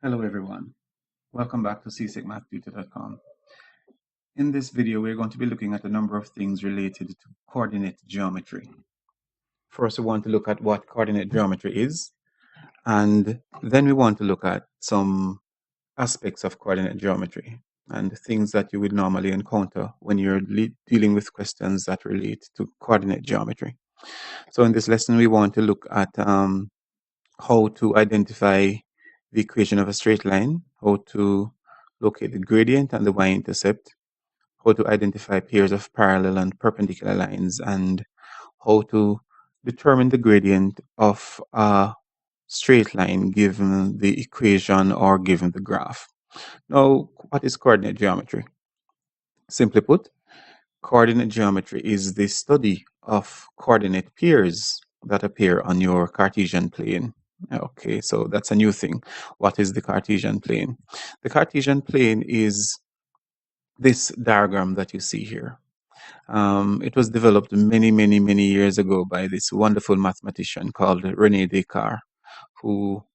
Hello everyone, welcome back to csecmathtutor.com. In this video, we're going to be looking at a number of things related to coordinate geometry. First, we want to look at what coordinate geometry is, and then we want to look at some aspects of coordinate geometry and things that you would normally encounter when you're dealing with questions that relate to coordinate geometry. So in this lesson, we want to look at how to identify the equation of a straight line, how to locate the gradient and the y-intercept, how to identify pairs of parallel and perpendicular lines, and how to determine the gradient of a straight line given the equation or given the graph. Now, what is coordinate geometry? Simply put, coordinate geometry is the study of coordinate pairs that appear on your Cartesian plane. Okay, so that's a new thing. What is the Cartesian plane? The Cartesian plane is this diagram that you see here. It was developed many years ago by this wonderful mathematician called René Descartes, who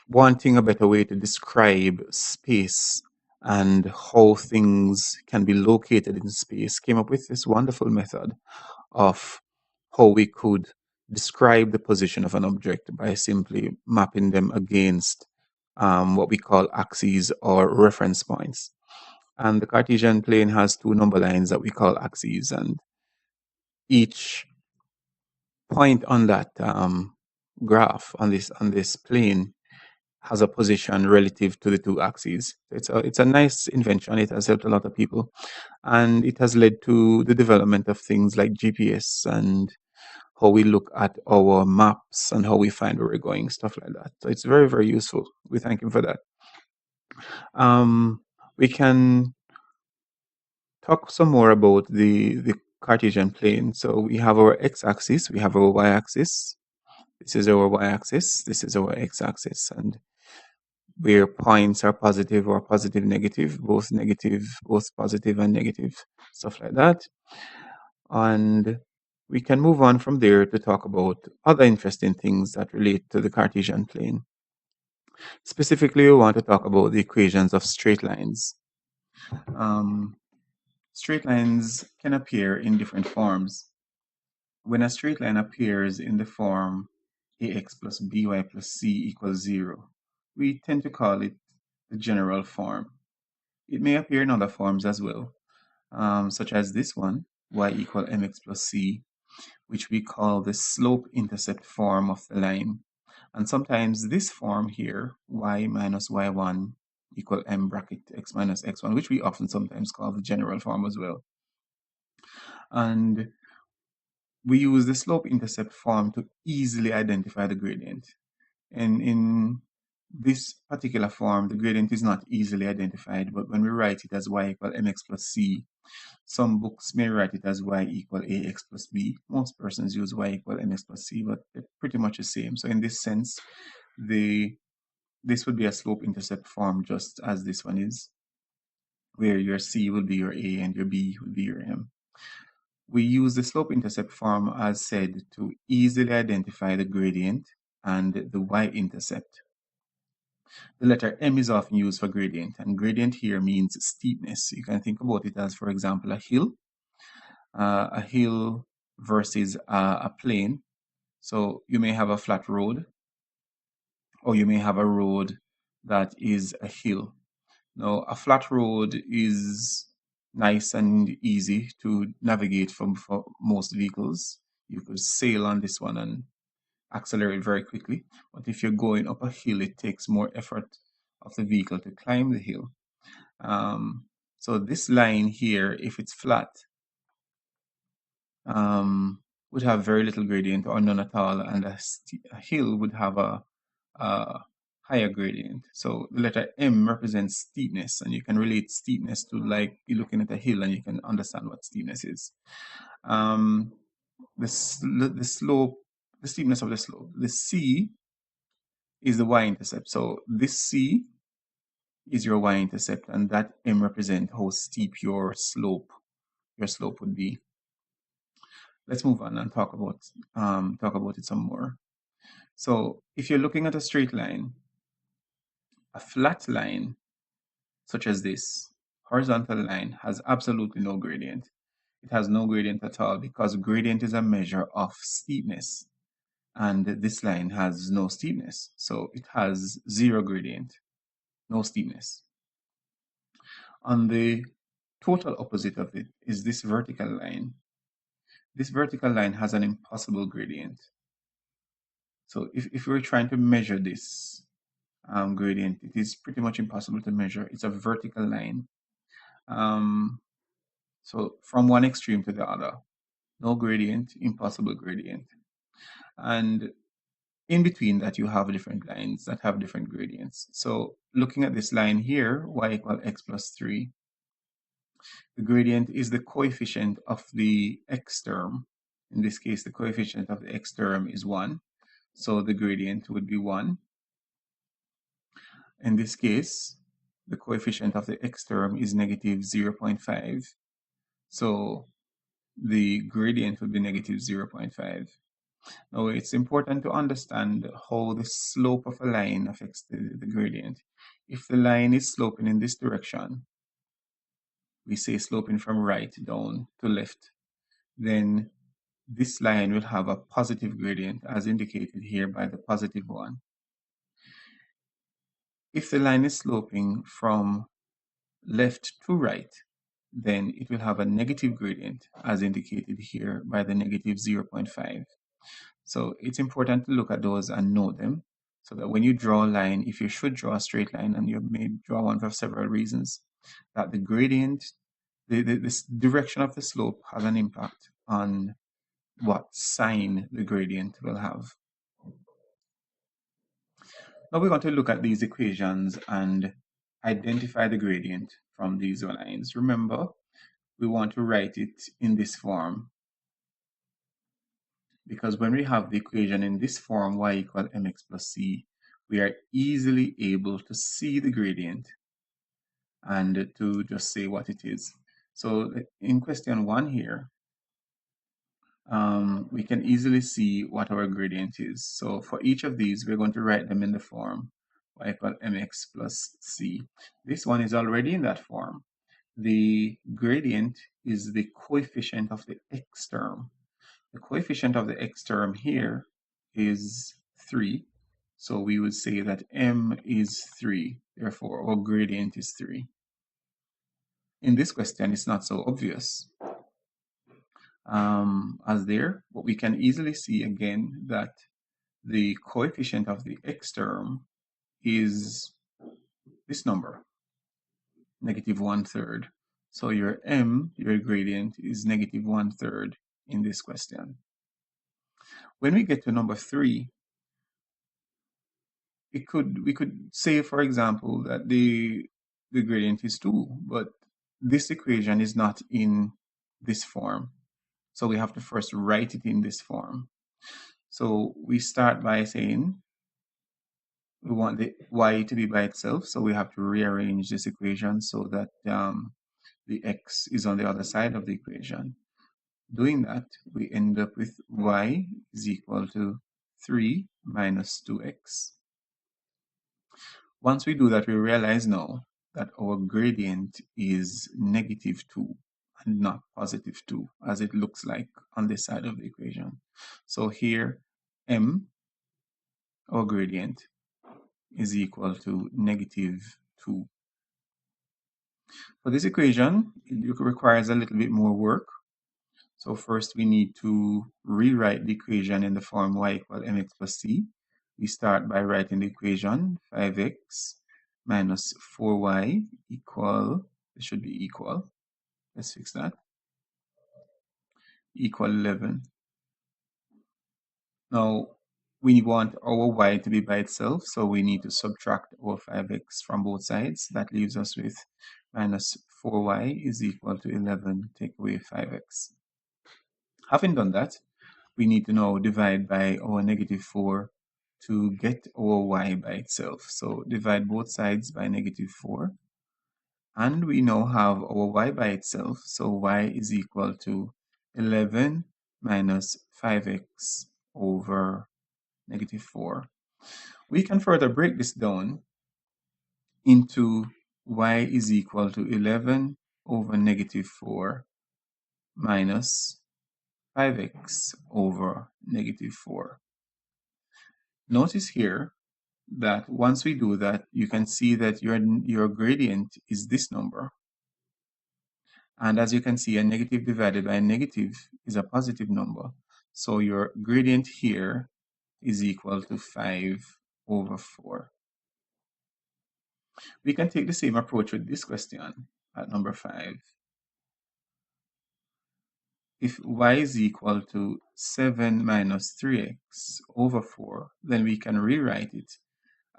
wanting a better way to describe space and how things can be located in space, came up with this wonderful method of how we could describe the position of an object by simply mapping them against what we call axes or reference points. And the Cartesian plane has two number lines that we call axes, and each point on that graph on this plane has a position relative to the two axes. It's a nice invention. It has helped a lot of people, and it has led to the development of things like GPS and how we look at our maps and how we find where we're going, stuff like that. So it's very useful. We thank him for that. We can talk some more about the Cartesian plane. So we have our x-axis, we have our y-axis. This is our y-axis, this is our x-axis, and where points are positive or positive negative, both positive and negative, stuff like that. And we can move on from there to talk about other interesting things that relate to the Cartesian plane. Specifically, we want to talk about the equations of straight lines. Straight lines can appear in different forms. When a straight line appears in the form ax plus by plus c equals 0, we tend to call it the general form. It may appear in other forms as well, such as this one, y equal mx plus c, which we call the slope-intercept form of the line. And sometimes this form here, y minus y1 equal m bracket x minus x1, which we often sometimes call the general form as well. And we use the slope-intercept form to easily identify the gradient. And in this particular form, the gradient is not easily identified, but when we write it as y equal mx plus c, some books may write it as y equal ax plus b. Most persons use y equal mx plus c, but they're pretty much the same. So in this sense, this would be a slope-intercept form just as this one is, where your c will be your a and your b will be your m. We use the slope-intercept form, as said, to easily identify the gradient and the y-intercept. The letter m is often used for gradient, and gradient here means steepness. You can think about it as, for example, a hill versus a plane. So you may have a flat road, or you may have a road that is a hill. Now, a flat road is nice and easy to navigate for most vehicles. You could sail on this one and accelerate very quickly. But if you're going up a hill, it takes more effort of the vehicle to climb the hill. So this line here, if it's flat, would have very little gradient or none at all, and a hill would have a higher gradient. So the letter M represents steepness, and you can relate steepness to, like, you're looking at a hill and you can understand what steepness is. The slope, the steepness of the slope. The C is the y-intercept. So this C is your y-intercept, and that M represents how steep your slope would be. Let's move on and talk about it some more. So if you're looking at a straight line, a flat line such as this horizontal line has absolutely no gradient. It has no gradient at all because gradient is a measure of steepness, and this line has no steepness. So it has zero gradient, no steepness. On the total opposite of it is this vertical line. This vertical line has an impossible gradient. So if we're trying to measure this gradient, it is pretty much impossible to measure. It's a vertical line. So from one extreme to the other, no gradient, impossible gradient. And in between that, you have different lines that have different gradients. So looking at this line here, y equal x plus 3, the gradient is the coefficient of the x term. In this case, the coefficient of the x term is 1. So the gradient would be 1. In this case, the coefficient of the x term is negative 0.5. So the gradient would be negative 0.5. Now, it's important to understand how the slope of a line affects the gradient. If the line is sloping in this direction, we say sloping from right down to left, then this line will have a positive gradient as indicated here by the positive one. If the line is sloping from left to right, then it will have a negative gradient as indicated here by the negative 0.5. So it's important to look at those and know them so that when you draw a line, if you should draw a straight line, and you may draw one for several reasons, that the gradient, this direction of the slope has an impact on what sign the gradient will have. Now we're going to look at these equations and identify the gradient from these lines. Remember, we want to write it in this form, because when we have the equation in this form, y equal mx plus c, we are easily able to see the gradient and to just say what it is. So in question 1 here, we can easily see what our gradient is. So for each of these, we're going to write them in the form y equal mx plus c. This one is already in that form. The gradient is the coefficient of the x term. The coefficient of the x term here is 3. So we would say that m is 3. Therefore, our gradient is 3. In this question, it's not so obvious as there, but we can easily see again that the coefficient of the x term is this number, negative 1/3. So your m, your gradient, is negative 1/3 in this question. When we get to number 3, we could say, for example, that the gradient is 2, but this equation is not in this form. So we have to first write it in this form. So we start by saying we want the y to be by itself, so we have to rearrange this equation so that the x is on the other side of the equation. Doing that, we end up with y is equal to 3 minus 2x. Once we do that, we realize now that our gradient is negative 2 and not positive 2, as it looks like on this side of the equation. So here, m, our gradient, is equal to negative 2. For this equation, it requires a little bit more work. So first we need to rewrite the equation in the form y equal mx plus c. We start by writing the equation 5x minus 4y equal, it should be equal, let's fix that, equal 11. Now we want our y to be by itself, so we need to subtract our 5x from both sides. That leaves us with minus 4y is equal to 11, take away 5x. Having done that, we need to now divide by our negative 4 to get our y by itself. So divide both sides by negative 4. And we now have our y by itself. So y is equal to 11 minus 5x over negative 4. We can further break this down into y is equal to 11 over negative 4 minus 5x over negative 4. Notice here that once we do that, you can see that your gradient is this number. And as you can see, a negative divided by a negative is a positive number. So your gradient here is equal to 5 over 4. We can take the same approach with this question at number 5. If y is equal to 7 minus 3x over 4, then we can rewrite it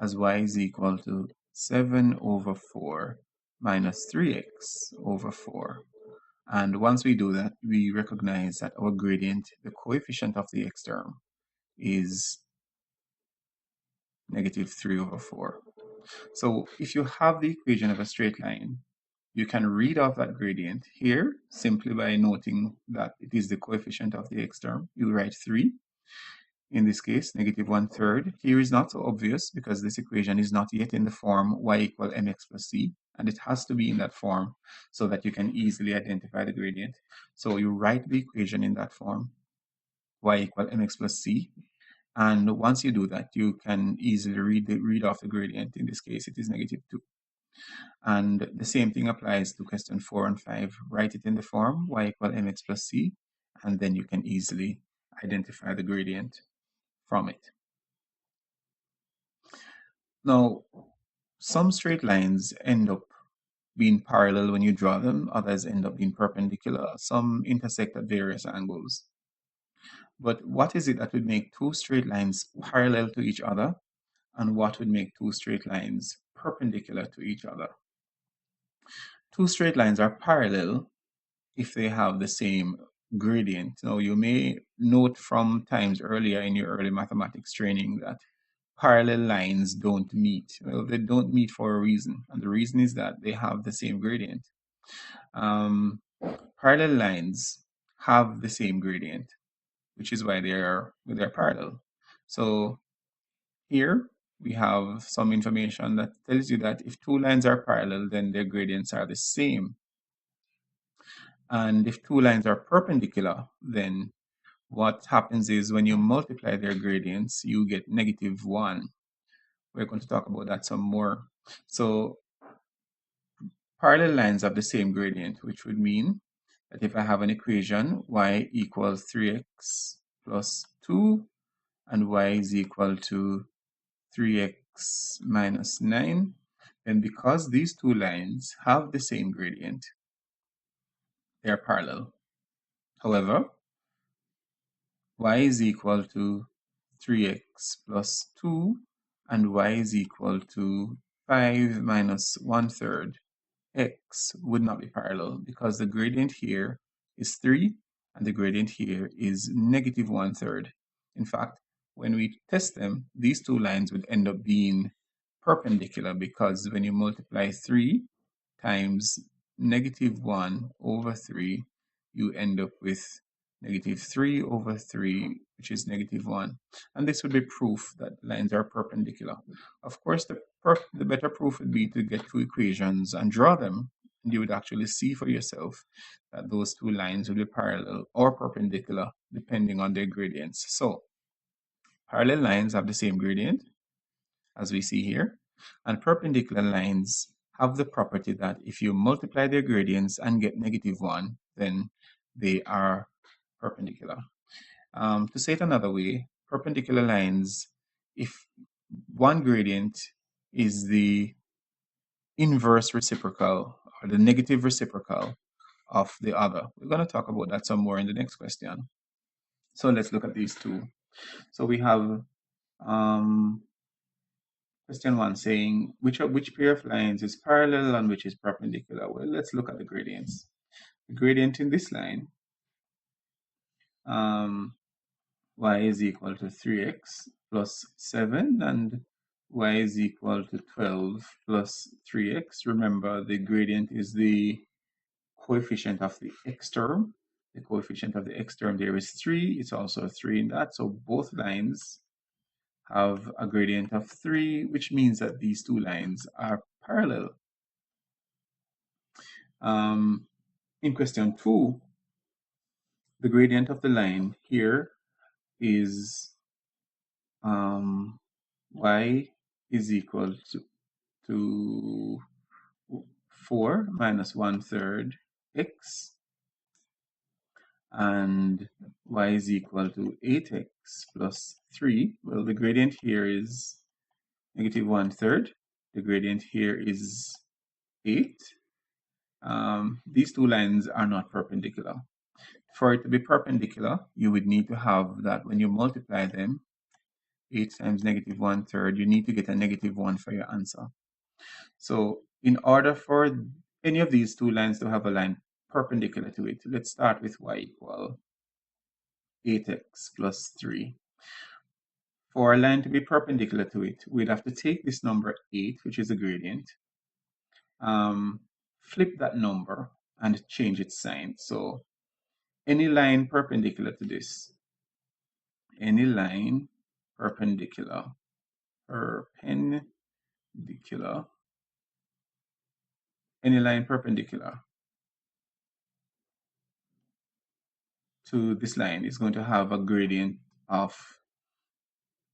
as y is equal to 7 over 4 minus 3x over 4. And once we do that, we recognize that our gradient, the coefficient of the x term, is negative 3 over 4. So if you have the equation of a straight line, you can read off that gradient here simply by noting that it is the coefficient of the x term. You write 3. In this case, negative 1/3. Here is not so obvious because this equation is not yet in the form y equal mx plus c, and it has to be in that form so that you can easily identify the gradient. So you write the equation in that form, y equal mx plus c, and once you do that, you can easily read off the gradient. In this case, it is negative 2. And the same thing applies to question 4 and 5. Write it in the form y equal mx plus c, and then you can easily identify the gradient from it. Now, some straight lines end up being parallel when you draw them, others end up being perpendicular, some intersect at various angles. But what is it that would make two straight lines parallel to each other, and what would make two straight lines perpendicular to each other? Two straight lines are parallel if they have the same gradient. Now, you may note from times earlier in your early mathematics training that parallel lines don't meet. Well, they don't meet for a reason, and the reason is that they have the same gradient. Parallel lines have the same gradient, which is why they're parallel. So here we have some information that tells you that if two lines are parallel, then their gradients are the same. And if two lines are perpendicular, then what happens is when you multiply their gradients, you get negative 1. We're going to talk about that some more. So parallel lines have the same gradient, which would mean that if I have an equation, y equals 3x plus 2, and y is equal to 3x minus 9, then because these two lines have the same gradient, they are parallel. However, y is equal to 3x plus 2, and y is equal to 5 minus 1/3 x would not be parallel because the gradient here is 3 and the gradient here is negative 1/3. In fact, when we test them, these two lines would end up being perpendicular because when you multiply 3 times negative 1 over 3, you end up with negative 3 over 3, which is negative 1. And this would be proof that lines are perpendicular. Of course, the better proof would be to get two equations and draw them. And you would actually see for yourself that those two lines would be parallel or perpendicular depending on their gradients. So, parallel lines have the same gradient, as we see here, and perpendicular lines have the property that if you multiply their gradients and get negative 1, then they are perpendicular. To say it another way, perpendicular lines, if one gradient is the inverse reciprocal or the negative reciprocal of the other. We're going to talk about that some more in the next question. So let's look at these two. So we have question 1 saying which pair of lines is parallel and which is perpendicular. Well, let's look at the gradients. The gradient in this line, y is equal to 3x plus 7, and y is equal to 12 plus 3x. Remember, the gradient is the coefficient of the x term. The coefficient of the x term there is 3. It's also a 3 in that. So both lines have a gradient of 3, which means that these two lines are parallel. In question 2, the gradient of the line here is y is equal to 4 minus 1/3 x, and y is equal to 8x plus 3. Well, the gradient here is negative 1/3. The gradient here is 8. These two lines are not perpendicular. For it to be perpendicular, you would need to have that when you multiply them, 8 times negative 1/3, you need to get a negative 1 for your answer. So in order for any of these two lines to have a line perpendicular to it, let's start with y equal 8x plus 3. For a line to be perpendicular to it, we'd have to take this number 8, which is a gradient, flip that number and change its sign. So any line perpendicular to this, any line perpendicular to this line is going to have a gradient of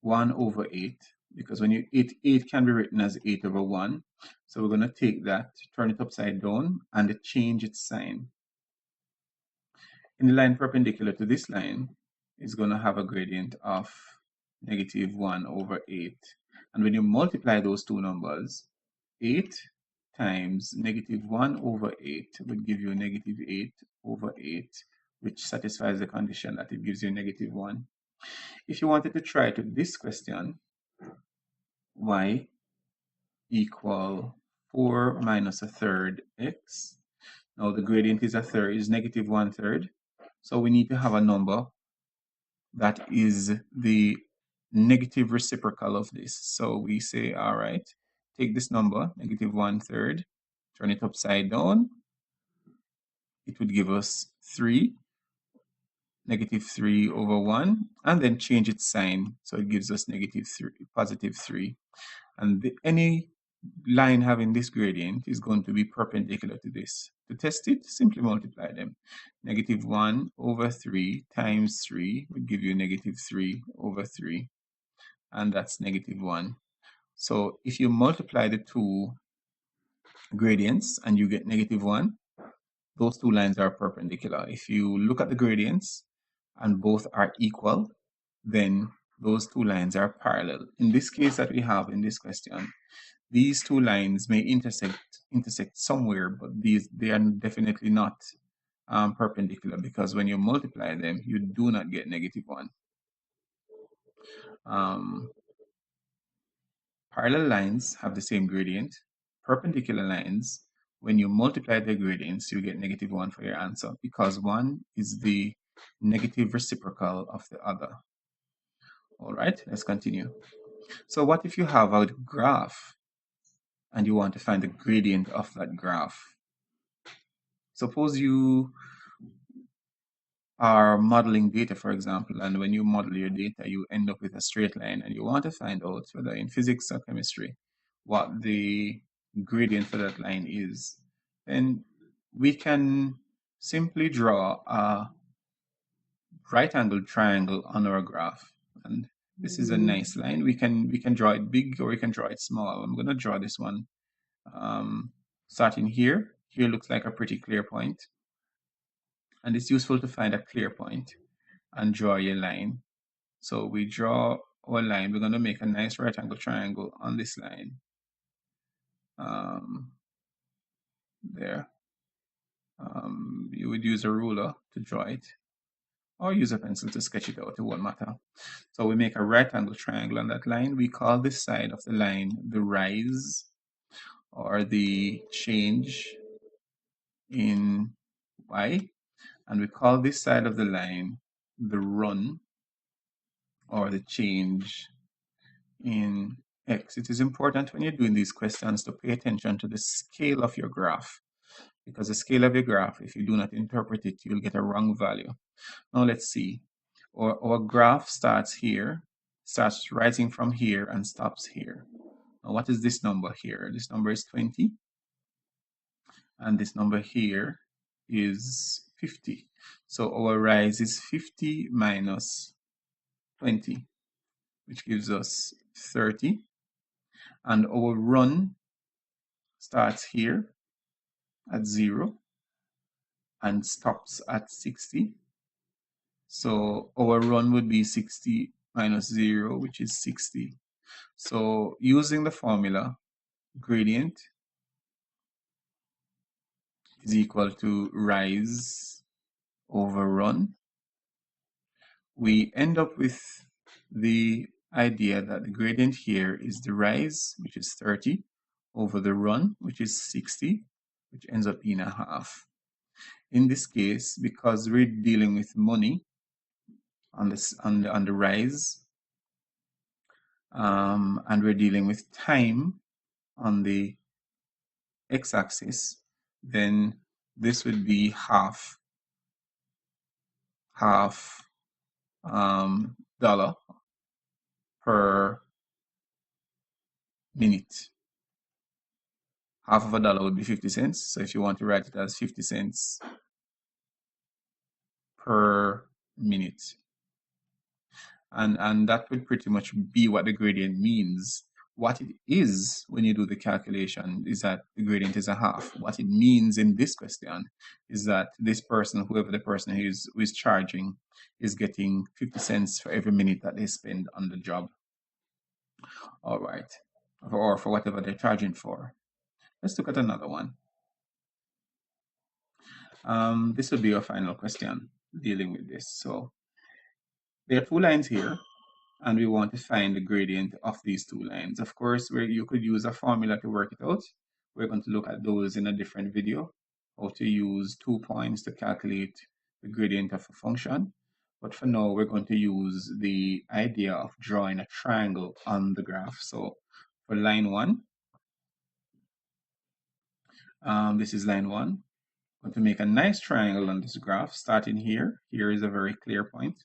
1 over 8, because when you 8 can be written as 8 over 1. So we're going to take that, turn it upside down, and change its sign. And the line perpendicular to this line is going to have a gradient of negative 1 over 8. And when you multiply those two numbers, 8 times negative 1 over 8 would give you negative 8 over 8, which satisfies the condition that it gives you negative 1. If you wanted to try to this question, y equal 4 minus 1/3 x. Now the gradient is negative 1/3. So we need to have a number that is the negative reciprocal of this. So we say, all right, take this number, negative 1/3, turn it upside down. It would give us 3, negative 3 over 1, and then change its sign. So it gives us negative 3, positive 3. And any line having this gradient is going to be perpendicular to this. To test it, simply multiply them. Negative 1 over 3 times 3 would give you negative 3 over 3. And that's negative 1. So if you multiply the two gradients and you get negative 1, those two lines are perpendicular. If you look at the gradients and both are equal, then those two lines are parallel. In this case that we have in this question, these two lines may intersect somewhere, but they are definitely not perpendicular, because when you multiply them, you do not get negative 1. Parallel lines have the same gradient. Perpendicular lines, when you multiply their gradients, you get negative 1 for your answer, because one is the negative reciprocal of the other. All right, let's continue. So what if you have a graph and you want to find the gradient of that graph? Suppose you are modeling data, for example, and when you model your data, you end up with a straight line, and you want to find out, whether in physics or chemistry, what the gradient for that line is. Then we can simply draw a right angled triangle on our graph, and this is a nice line. We can draw it big or we can draw it small. I'm going to draw this one starting here. Here looks like a pretty clear point, and it's useful to find a clear point and draw your line. So we draw our line. We're going to make a nice right angle triangle on this line. There. You would use a ruler to draw it, or use a pencil to sketch it out. It won't matter. So we make a right angle triangle on that line. We call this side of the line the rise, or the change in y, and we call this side of the line the run, or the change in x. It is important when you're doing these questions to pay attention to the scale of your graph, because the scale of your graph, if you do not interpret it, you'll get a wrong value. Now let's see. Our graph starts here, starts rising from here and stops here. Now, what is this number here? This number is 20, and this number here is 50. So our rise is 50 minus 20, which gives us 30. And our run starts here at 0 and stops at 60. So our run would be 60 minus 0, which is 60. So using the formula, gradient is equal to rise over run, we end up with the idea that the gradient here is the rise, which is 30, over the run, which is 60, which ends up being a half. In this case, because we're dealing with money on the rise, and we're dealing with time on the x-axis, then this would be half dollar per minute. Half of a dollar would be 50 cents. So if you want to write it as 50 cents per minute. And that would pretty much be what the gradient means. What it is when you do the calculation is that the gradient is a half. What it means in this question is that this person, whoever the person who is charging, is getting 50 cents for every minute that they spend on the job. All right. Or for whatever they're charging for. Let's look at another one. This will be our final question dealing with this. So there are two lines here, and we want to find the gradient of these two lines. Of course, you could use a formula to work it out. We're going to look at those in a different video, how to use 2 points to calculate the gradient of a function. But for now, we're going to use the idea of drawing a triangle on the graph. So for line 1, this is line 1. I'm going to make a nice triangle on this graph, starting here. Here is a very clear point.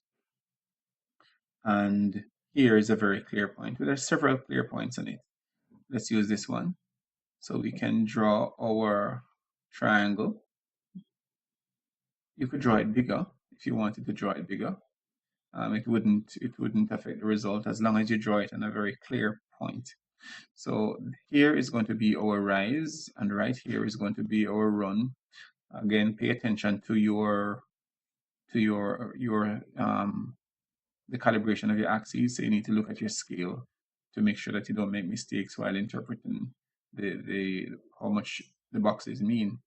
And here is a very clear point. There are several clear points on it. Let's use this one. So we can draw our triangle. You could draw it bigger if you wanted to draw it bigger. It wouldn't affect the result as long as you draw it on a very clear point. So here is going to be our rise, and right here is going to be our run. Again, pay attention to the calibration of your axes. So you need to look at your scale to make sure that you don't make mistakes while interpreting how much the boxes mean.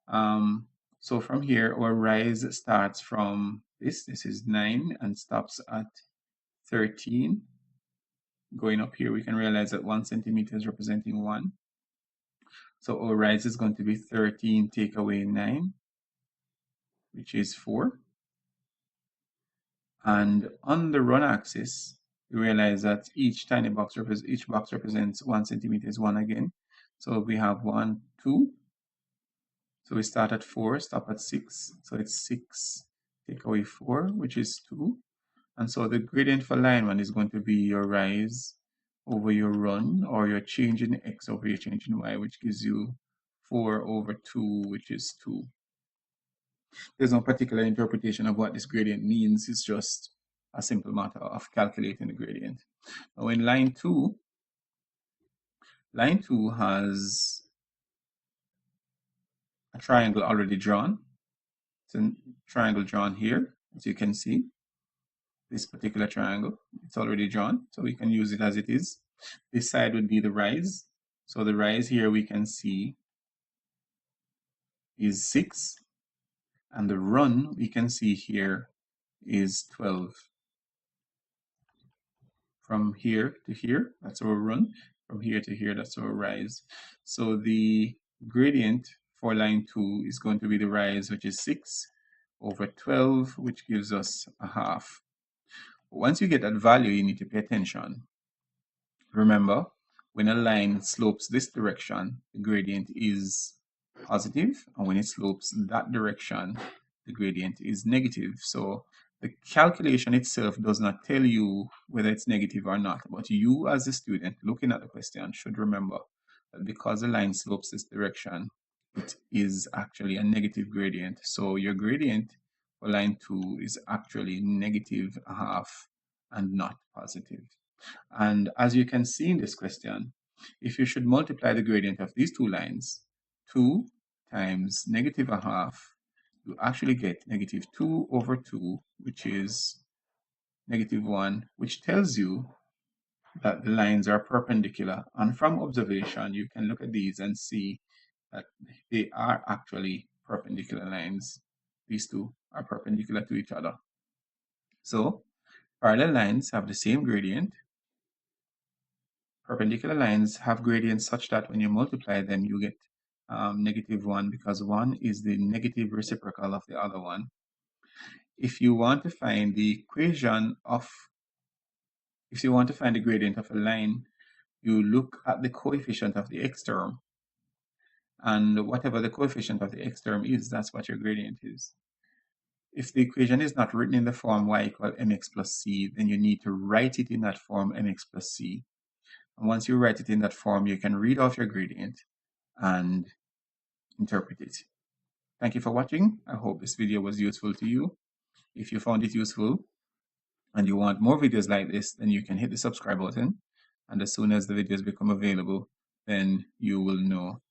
So from here, our rise starts from this is 9 and stops at 13. Going up here, we can realize that 1 centimeter is representing 1. So our rise is going to be 13 take away 9, which is 4. And on the run axis, we realize that each box represents 1 centimeter is 1 again. So we have 1, 2. So we start at 4, stop at 6. So it's 6 take away 4, which is 2. And so the gradient for line 1 is going to be your rise over your run, or your change in x over your change in y, which gives you 4 over 2, which is 2. There's no particular interpretation of what this gradient means. It's just a simple matter of calculating the gradient. Now in line 2 has a triangle already drawn. It's a triangle drawn here, as you can see. This particular triangle, it's already drawn, so we can use it as it is. This side would be the rise. So the rise here we can see is 6, and the run we can see here is 12. From here to here, that's our run. From here to here, that's our rise. So the gradient for line 2 is going to be the rise, which is 6 over 12, which gives us a half. Once you get that value, you need to pay attention. Remember, when a line slopes this direction, the gradient is positive, and when it slopes that direction, the gradient is negative. So The calculation itself does not tell you whether it's negative or not, but you as a student looking at the question should remember that because the line slopes this direction, it is actually a negative gradient. So your gradient for line 2 is actually negative a half and not positive. And as you can see in this question, if you should multiply the gradient of these two lines, 2 times negative a half, you actually get negative 2 over 2, which is negative 1, which tells you that the lines are perpendicular. And from observation, you can look at these and see that they are actually perpendicular lines. These two are perpendicular to each other. So parallel lines have the same gradient. Perpendicular lines have gradients such that when you multiply them, you get negative 1, because 1 is the negative reciprocal of the other one. If you want to find the gradient of a line, you look at the coefficient of the x term, and whatever the coefficient of the x term is, that's what your gradient is. If the equation is not written in the form y equal mx plus c, then you need to write it in that form, mx plus c. And once you write it in that form, you can read off your gradient and interpret it. Thank you for watching. I hope this video was useful to you. If you found it useful and you want more videos like this, then you can hit the subscribe button. And as soon as the videos become available, then you will know